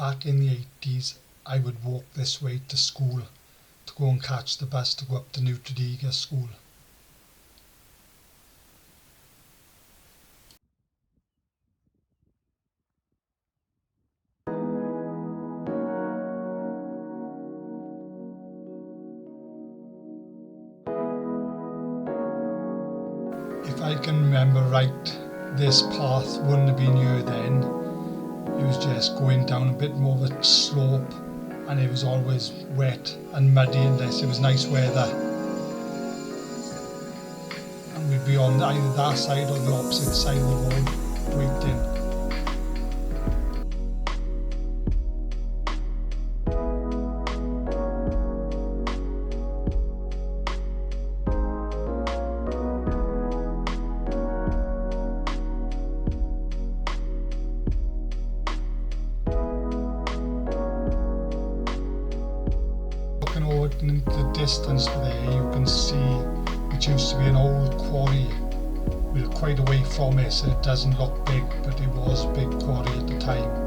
back in the 80s, I would walk this way to school to go and catch the bus to go up to New Tredegar school. If I can remember right, this path wouldn't have been here then. It was just going down a bit more of a slope, and it was always wet and muddy unless it was nice weather. And we'd be on either that side or the opposite side of the road waiting. Looking over into the distance there, you can see it used to be an old quarry. We're quite away from it, so it doesn't look big, but it was a big quarry at the time.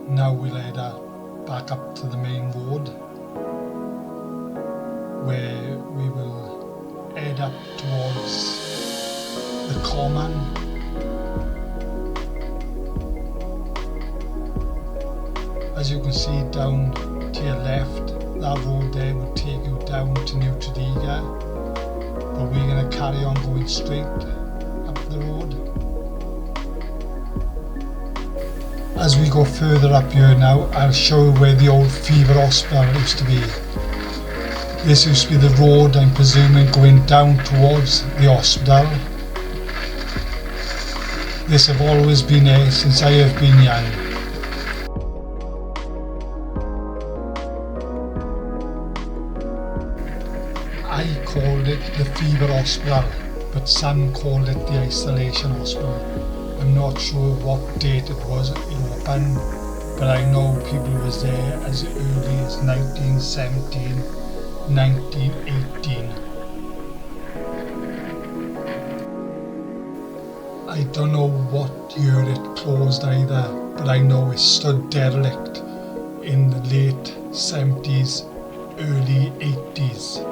Now we'll head back up to the main road, where we will head up towards the common. As you can see down to your left, that road there will take you down to New Tredegar, but we're going to carry on going straight up the road. As we go further up here now, I'll show you where the old fever hospital used to be. This used to be the road, I'm presuming, going down towards the hospital. This have always been there since I have been young. I called it the fever hospital, but some called it the isolation hospital. I'm not sure what date it was it opened, but I know people was there as early as 1917, 1918. I don't know what year it closed either, but I know it stood derelict in the late 70s, early 80s.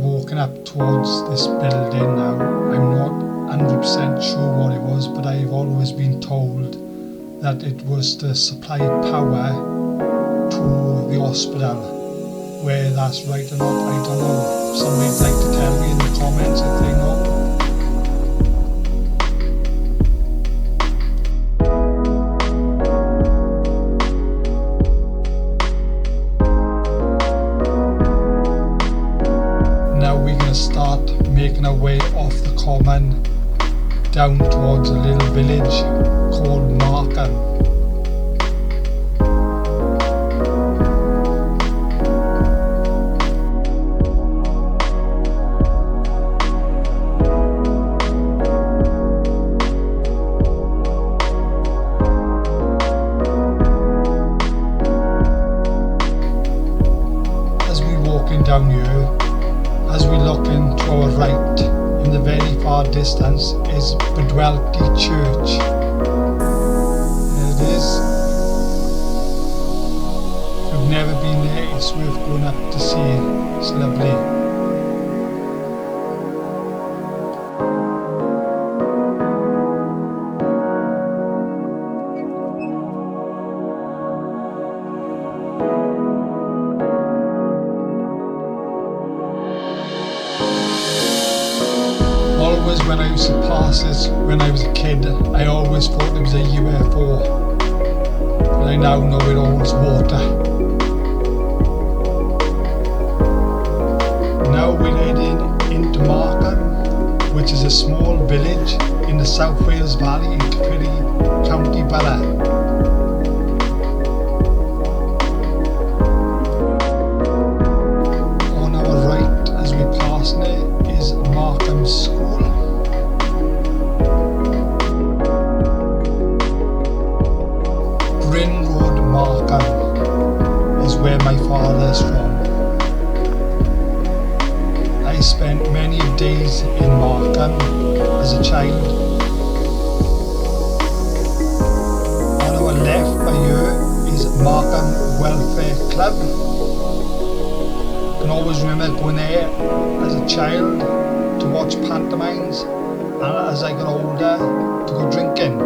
Walking up towards this building now, I'm not 100% sure what it was, but I've always been told that it was to supply power to the hospital. Where that's right or not, I don't know. Somebody'd like to tell me in the comments if they know. Start making our way off the common down towards a little village called Markham. As we're walking down here, as we look into our right, in the very far distance, is Bedwellty Church. There it is. If you've never been there, it's worth going up to see. It's lovely. always, when I used to pass this when I was a kid, I always thought it was a UFO. But I now know it all was water. Now we're heading into Markham, which is a small village in the South Wales Valley in Caerphilly County Borough. On our right, as we pass near, is Markham School. Bryn Road, Markham is where my father is from. I spent many days in Markham as a child. On our left by here is Markham Welfare Club. I can always remember going there as a child to watch pantomimes, and as I got older to go drinking.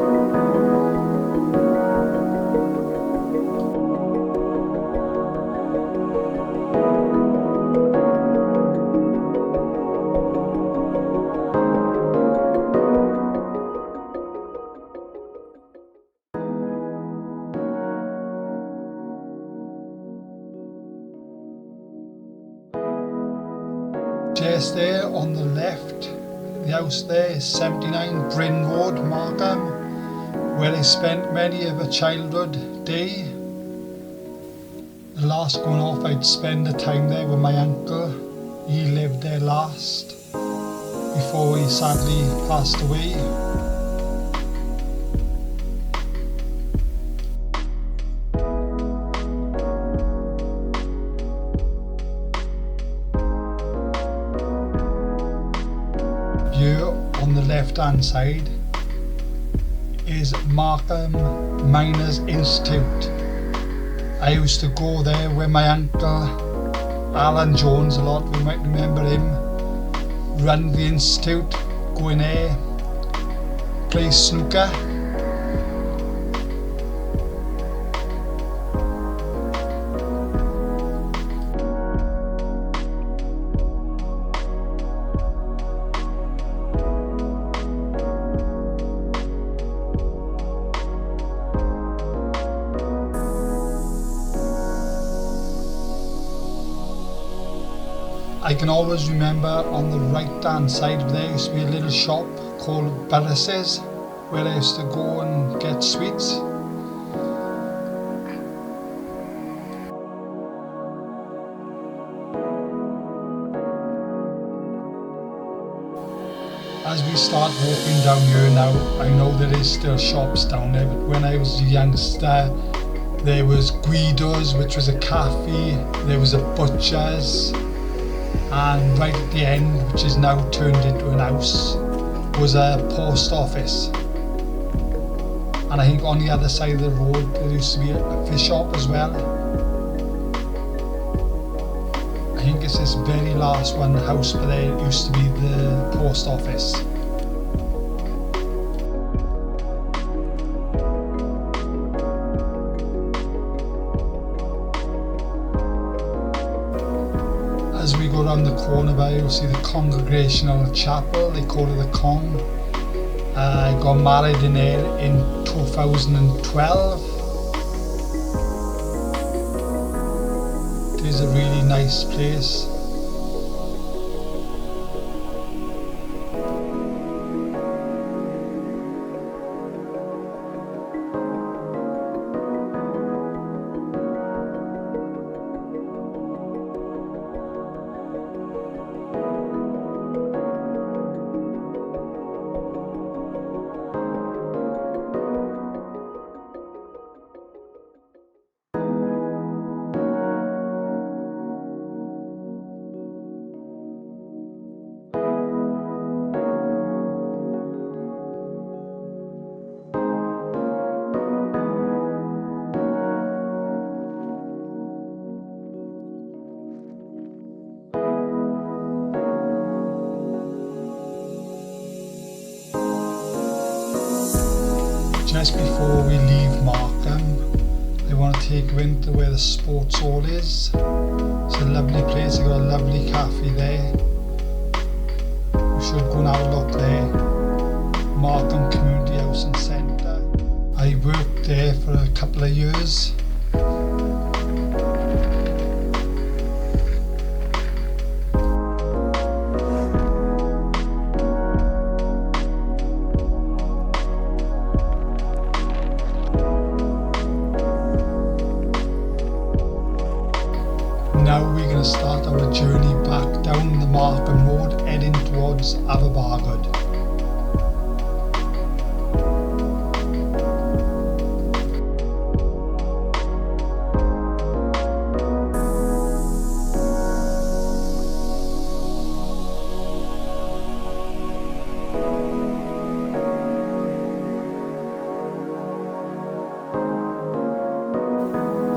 Just there on the left, the house there is 79 Bryn Road, Markham, where I spent many of a childhood day. The last going off, I'd spend the time there with my uncle. He lived there last, before he sadly passed away. Here on the left hand side is Markham Miners Institute. I used to go there with my uncle Alan Jones, a lot of you might remember him, run the institute, go in there, play snooker. I can always remember on the right hand side of there used to be a little shop called Burris's, where I used to go and get sweets. As we start walking down here now, I know there is still shops down there, but when I was a youngster there was Guido's, which was a cafe, there was a butcher's, and right at the end, which is now turned into an house, was a post office. And I think on the other side of the road there used to be a fish shop as well. I think it's this very last one, the house, but there used to be the post office. As we go around the corner there, you'll see the Congregational Chapel, they call it the Cong. I got married in there in 2012. It is a really nice place. Just before we leave Markham, I want to take you into where the sports hall is. It's a lovely place, they've got a lovely cafe there. You should go and have a look there. Markham Community Housing Centre. I worked there for a couple of years. Now we're going to start our journey back down the Markham Road heading towards Aberbargoed.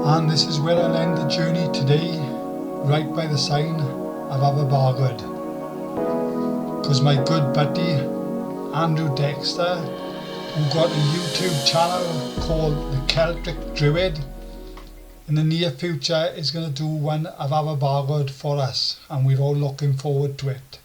And this is where I'll end the journey today, right by the sign of Aberbargoed, because my good buddy Andrew Dexter, who got a YouTube channel called The Celtic Druid, in the near future is going to do one of Aberbargoed for us, and we're all looking forward to it.